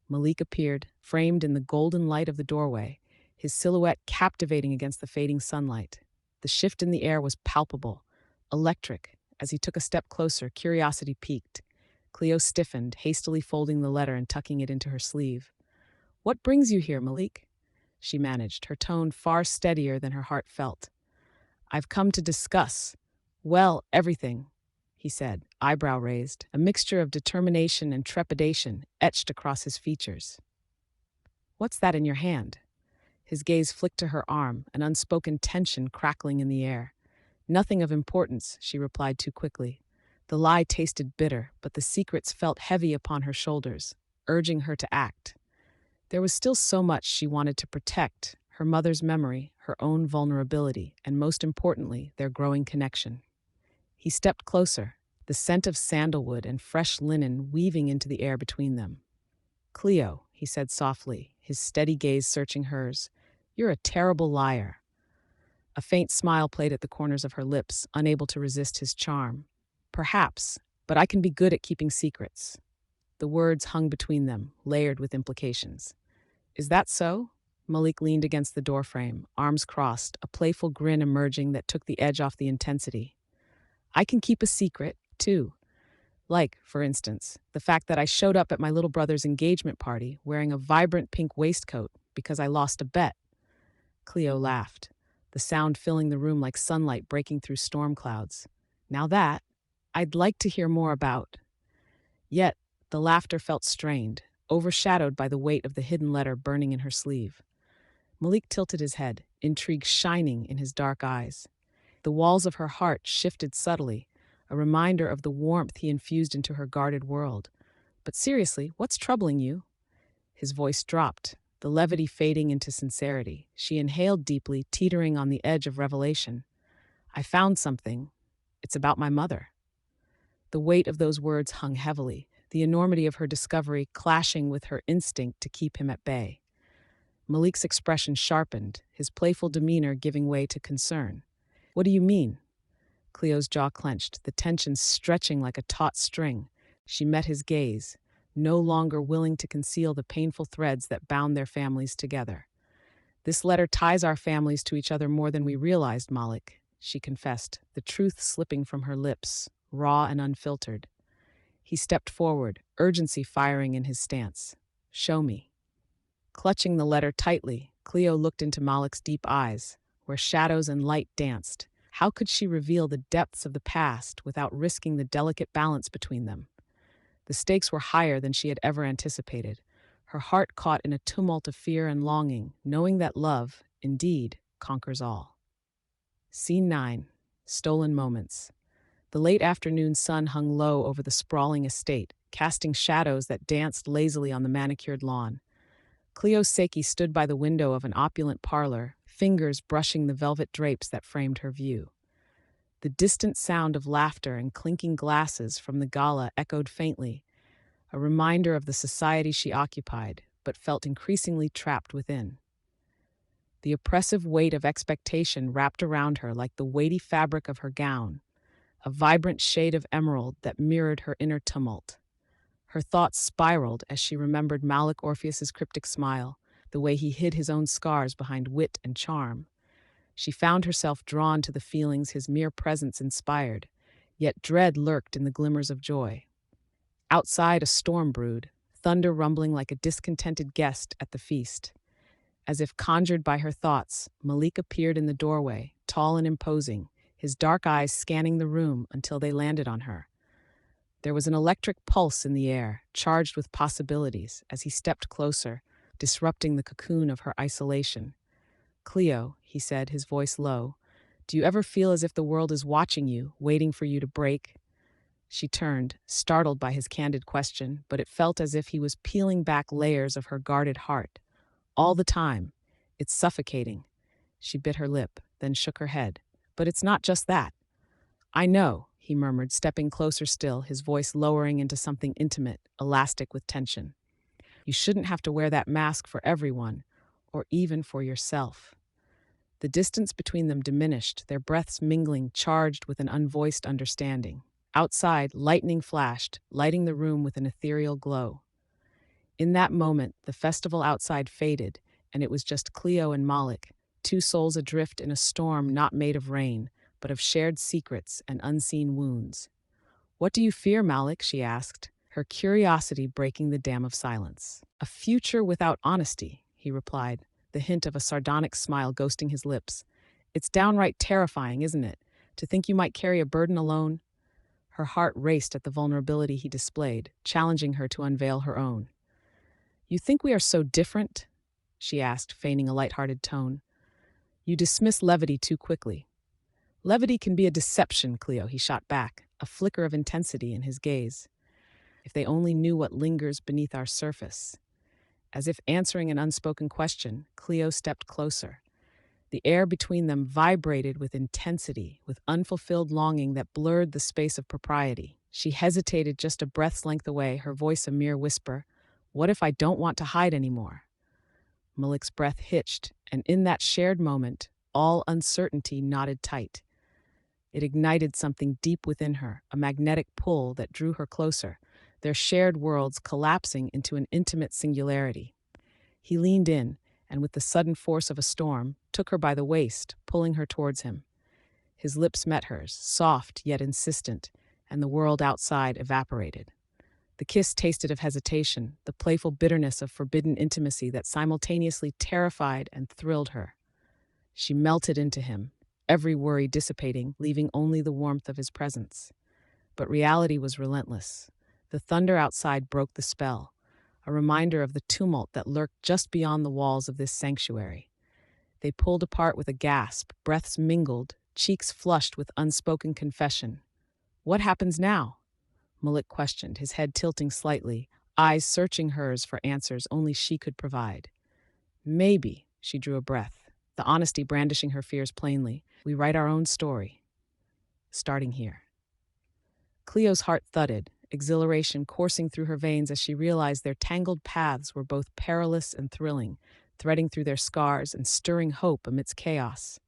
Malik appeared, framed in the golden light of the doorway, his silhouette captivating against the fading sunlight. The shift in the air was palpable, electric. As he took a step closer, curiosity piqued. Cleo stiffened, hastily folding the letter and tucking it into her sleeve. "What brings you here, Malik?" she managed, her tone far steadier than her heart felt. "I've come to discuss, well, everything," he said, eyebrow raised, a mixture of determination and trepidation etched across his features. "What's that in your hand?" His gaze flicked to her arm, an unspoken tension crackling in the air. "Nothing of importance," she replied too quickly. The lie tasted bitter, but the secrets felt heavy upon her shoulders, urging her to act. There was still so much she wanted to protect, her mother's memory, her own vulnerability, and most importantly, their growing connection. He stepped closer, the scent of sandalwood and fresh linen weaving into the air between them. "Cleo," he said softly, his steady gaze searching hers, "you're a terrible liar." A faint smile played at the corners of her lips, unable to resist his charm. "Perhaps, but I can be good at keeping secrets." The words hung between them, layered with implications. "Is that so?" Malik leaned against the doorframe, arms crossed, a playful grin emerging that took the edge off the intensity. "I can keep a secret, too. Like, for instance, the fact that I showed up at my little brother's engagement party wearing a vibrant pink waistcoat because I lost a bet. Cleo laughed, the sound filling the room like sunlight breaking through storm clouds. Now that, I'd like to hear more about. Yet, the laughter felt strained, overshadowed by the weight of the hidden letter burning in her sleeve. Malik tilted his head, intrigue shining in his dark eyes. The walls of her heart shifted subtly, a reminder of the warmth he infused into her guarded world. But seriously, what's troubling you? His voice dropped, the levity fading into sincerity. She inhaled deeply, teetering on the edge of revelation. I found something. It's about my mother. The weight of those words hung heavily, the enormity of her discovery clashing with her instinct to keep him at bay. Malik's expression sharpened, his playful demeanor giving way to concern. What do you mean? Cleo's jaw clenched, the tension stretching like a taut string. She met his gaze, no longer willing to conceal the painful threads that bound their families together. This letter ties our families to each other more than we realized, Malik, she confessed, the truth slipping from her lips, raw and unfiltered. He stepped forward, urgency firing in his stance. Show me. Clutching the letter tightly, Cleo looked into Malik's deep eyes, where shadows and light danced. How could she reveal the depths of the past without risking the delicate balance between them? The stakes were higher than she had ever anticipated, her heart caught in a tumult of fear and longing, knowing that love, indeed, conquers all. Scene 9. Stolen Moments. The late afternoon sun hung low over the sprawling estate, casting shadows that danced lazily on the manicured lawn. Cleo Seke stood by the window of an opulent parlor, fingers brushing the velvet drapes that framed her view. The distant sound of laughter and clinking glasses from the gala echoed faintly, a reminder of the society she occupied, but felt increasingly trapped within. The oppressive weight of expectation wrapped around her like the weighty fabric of her gown, a vibrant shade of emerald that mirrored her inner tumult. Her thoughts spiraled as she remembered Malik Orpheus's cryptic smile, the way he hid his own scars behind wit and charm. She found herself drawn to the feelings his mere presence inspired, yet dread lurked in the glimmers of joy. Outside, a storm brewed, thunder rumbling like a discontented guest at the feast. As if conjured by her thoughts, Malik appeared in the doorway, tall and imposing, his dark eyes scanning the room until they landed on her. There was an electric pulse in the air, charged with possibilities, as he stepped closer, disrupting the cocoon of her isolation. Cleo, he said, his voice low, do you ever feel as if the world is watching you, waiting for you to break? She turned, startled by his candid question, but it felt as if he was peeling back layers of her guarded heart. All the time. It's suffocating. She bit her lip, then shook her head. But it's not just that. I know, he murmured, stepping closer still, his voice lowering into something intimate, elastic with tension. You shouldn't have to wear that mask for everyone, or even for yourself. The distance between them diminished, their breaths mingling, charged with an unvoiced understanding. Outside, lightning flashed, lighting the room with an ethereal glow. In that moment, the festival outside faded, and it was just Cleo and Malik, two souls adrift in a storm not made of rain, but of shared secrets and unseen wounds. What do you fear, Malik? She asked, her curiosity breaking the dam of silence. A future without honesty, he replied, the hint of a sardonic smile ghosting his lips. It's downright terrifying, isn't it, to think you might carry a burden alone? Her heart raced at the vulnerability he displayed, challenging her to unveil her own. You think we are so different? She asked, feigning a light-hearted tone. You dismiss levity too quickly. Levity can be a deception, Cleo, he shot back, a flicker of intensity in his gaze. If they only knew what lingers beneath our surface. As if answering an unspoken question, Cleo stepped closer. The air between them vibrated with intensity, with unfulfilled longing that blurred the space of propriety. She hesitated just a breath's length away, her voice a mere whisper. What if I don't want to hide anymore? Malik's breath hitched, and in that shared moment, all uncertainty knotted tight. It ignited something deep within her, a magnetic pull that drew her closer, their shared worlds collapsing into an intimate singularity. He leaned in, and with the sudden force of a storm, took her by the waist, pulling her towards him. His lips met hers, soft yet insistent, and the world outside evaporated. The kiss tasted of hesitation, the playful bitterness of forbidden intimacy that simultaneously terrified and thrilled her. She melted into him, every worry dissipating, leaving only the warmth of his presence. But reality was relentless. The thunder outside broke the spell, a reminder of the tumult that lurked just beyond the walls of this sanctuary. They pulled apart with a gasp, breaths mingled, cheeks flushed with unspoken confession. "What happens now?" Malik questioned, his head tilting slightly, eyes searching hers for answers only she could provide. "Maybe," she drew a breath, the honesty brandishing her fears plainly, "we write our own story. Starting here." Cleo's heart thudded, exhilaration coursing through her veins as she realized their tangled paths were both perilous and thrilling, threading through their scars and stirring hope amidst chaos.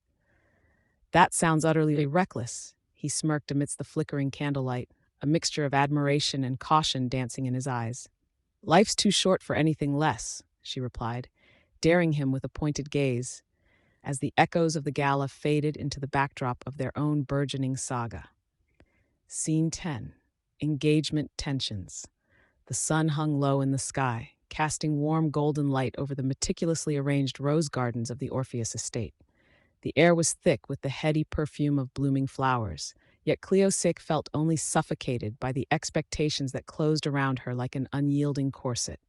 "That sounds utterly reckless," he smirked amidst the flickering candlelight, a mixture of admiration and caution dancing in his eyes. "Life's too short for anything less," she replied, daring him with a pointed gaze, as the echoes of the gala faded into the backdrop of their own burgeoning saga. Scene 10. Engagement tensions. The sun hung low in the sky, casting warm golden light over the meticulously arranged rose gardens of the Orpheus estate. The air was thick with the heady perfume of blooming flowers, yet Cleo Seke felt only suffocated by the expectations that closed around her like an unyielding corset.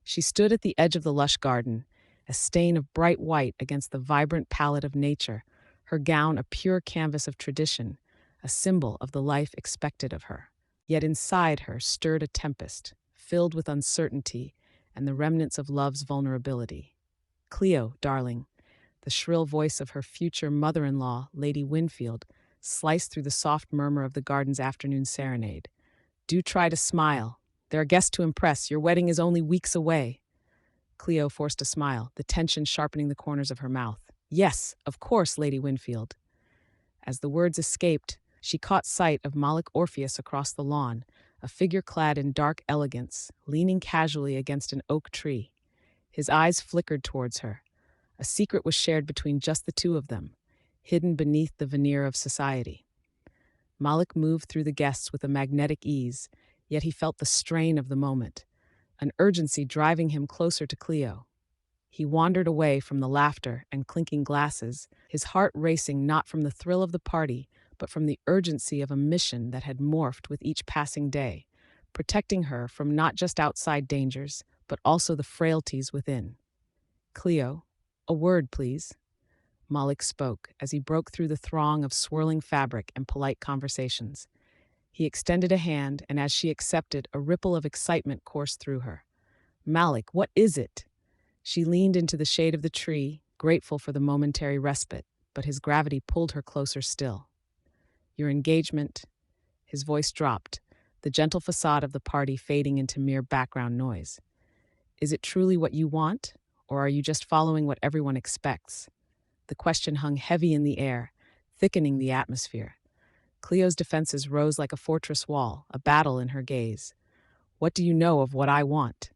She stood at the edge of the lush garden, a stain of bright white against the vibrant palette of nature, her gown a pure canvas of tradition, a symbol of the life expected of her. Yet inside her stirred a tempest, filled with uncertainty and the remnants of love's vulnerability. "Cleo, darling," the shrill voice of her future mother-in-law, Lady Winfield, sliced through the soft murmur of the garden's afternoon serenade. "Do try to smile. There are guests to impress. Your wedding is only weeks away." Cleo forced a smile, the tension sharpening the corners of her mouth. "Yes, of course, Lady Winfield." As the words escaped, she caught sight of Malik Orpheus across the lawn, a figure clad in dark elegance, leaning casually against an oak tree. His eyes flickered towards her. A secret was shared between just the two of them, hidden beneath the veneer of society. Malik moved through the guests with a magnetic ease, yet he felt the strain of the moment, an urgency driving him closer to Cleo. He wandered away from the laughter and clinking glasses, his heart racing not from the thrill of the party, but from the urgency of a mission that had morphed with each passing day, protecting her from not just outside dangers, but also the frailties within. "Cleo, a word, please." Malik spoke as he broke through the throng of swirling fabric and polite conversations. He extended a hand, and as she accepted, a ripple of excitement coursed through her. "Malik, what is it?" She leaned into the shade of the tree, grateful for the momentary respite, but his gravity pulled her closer still. "Your engagement." His voice dropped, the gentle facade of the party fading into mere background noise. "Is it truly what you want, or are you just following what everyone expects?" The question hung heavy in the air, thickening the atmosphere. Cleo's defenses rose like a fortress wall, a battle in her gaze. "What do you know of what I want?"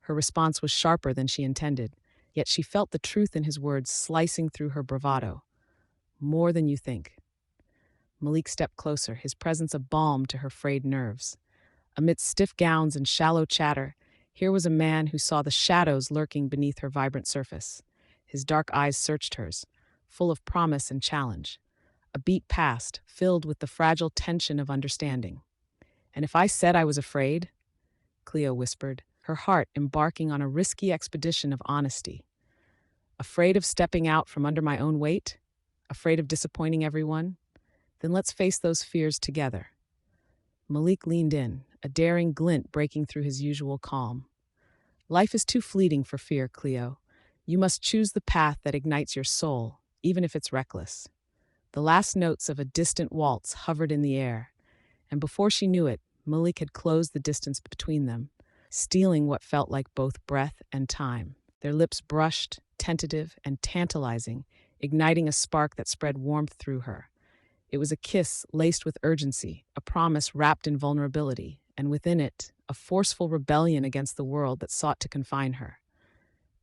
Her response was sharper than she intended, yet she felt the truth in his words slicing through her bravado. "More than you think." Malik stepped closer, his presence a balm to her frayed nerves. Amidst stiff gowns and shallow chatter, here was a man who saw the shadows lurking beneath her vibrant surface. His dark eyes searched hers, full of promise and challenge. A beat passed, filled with the fragile tension of understanding. "And if I said I was afraid?" Cleo whispered, her heart embarking on a risky expedition of honesty. "Afraid of stepping out from under my own weight? Afraid of disappointing everyone? Then let's face those fears together." Malik leaned in, a daring glint breaking through his usual calm. "Life is too fleeting for fear, Cleo. You must choose the path that ignites your soul, even if it's reckless." The last notes of a distant waltz hovered in the air, and before she knew it, Malik had closed the distance between them, stealing what felt like both breath and time. Their lips brushed, tentative and tantalizing, igniting a spark that spread warmth through her. It was a kiss laced with urgency, a promise wrapped in vulnerability, and within it, a forceful rebellion against the world that sought to confine her.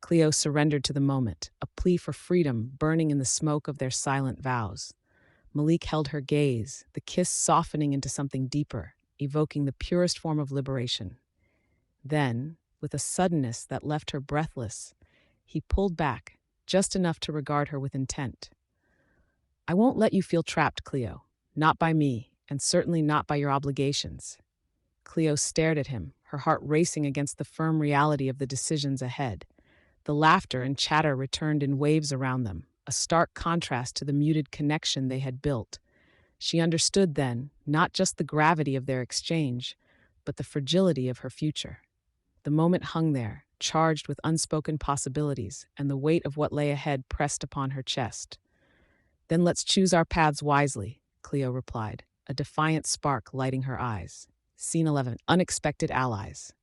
Cleo surrendered to the moment, a plea for freedom burning in the smoke of their silent vows. Malik held her gaze, the kiss softening into something deeper, evoking the purest form of liberation. Then, with a suddenness that left her breathless, he pulled back, just enough to regard her with intent. "I won't let you feel trapped, Cleo. Not by me, and certainly not by your obligations." Cleo stared at him, her heart racing against the firm reality of the decisions ahead. The laughter and chatter returned in waves around them, a stark contrast to the muted connection they had built. She understood then, not just the gravity of their exchange, but the fragility of her future. The moment hung there, charged with unspoken possibilities, and the weight of what lay ahead pressed upon her chest. "Then let's choose our paths wisely," Cleo replied, a defiant spark lighting her eyes. Scene 11. Unexpected Allies.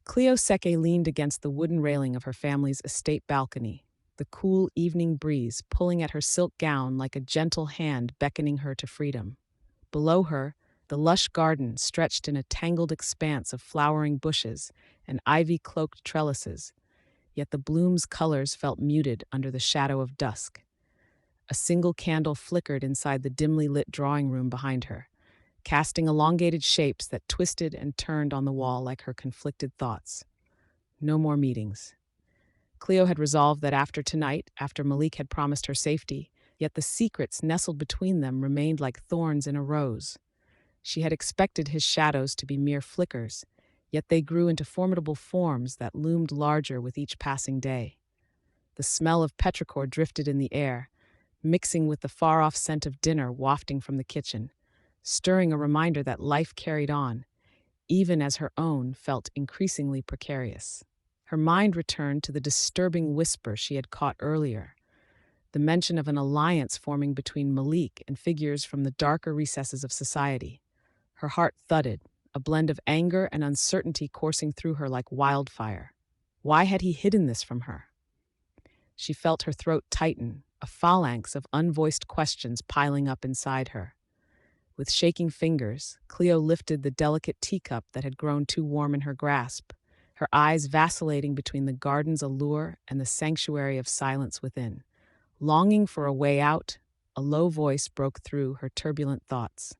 Cleo Seke leaned against the wooden railing of her family's estate balcony, the cool evening breeze pulling at her silk gown like a gentle hand beckoning her to freedom. Below her, the lush garden stretched in a tangled expanse of flowering bushes and ivy-cloaked trellises, yet the bloom's colors felt muted under the shadow of dusk. A single candle flickered inside the dimly lit drawing room behind her, casting elongated shapes that twisted and turned on the wall like her conflicted thoughts. No more meetings. Cleo had resolved that after tonight, after Malik had promised her safety, yet the secrets nestled between them remained like thorns in a rose. She had expected his shadows to be mere flickers, yet they grew into formidable forms that loomed larger with each passing day. The smell of petrichor drifted in the air, mixing with the far-off scent of dinner wafting from the kitchen, stirring a reminder that life carried on, even as her own felt increasingly precarious. Her mind returned to the disturbing whisper she had caught earlier, the mention of an alliance forming between Malik and figures from the darker recesses of society. Her heart thudded, a blend of anger and uncertainty coursing through her like wildfire. Why had he hidden this from her? She felt her throat tighten, a phalanx of unvoiced questions piling up inside her. With shaking fingers, Cleo lifted the delicate teacup that had grown too warm in her grasp, her eyes vacillating between the garden's allure and the sanctuary of silence within. Longing for a way out, a low voice broke through her turbulent thoughts.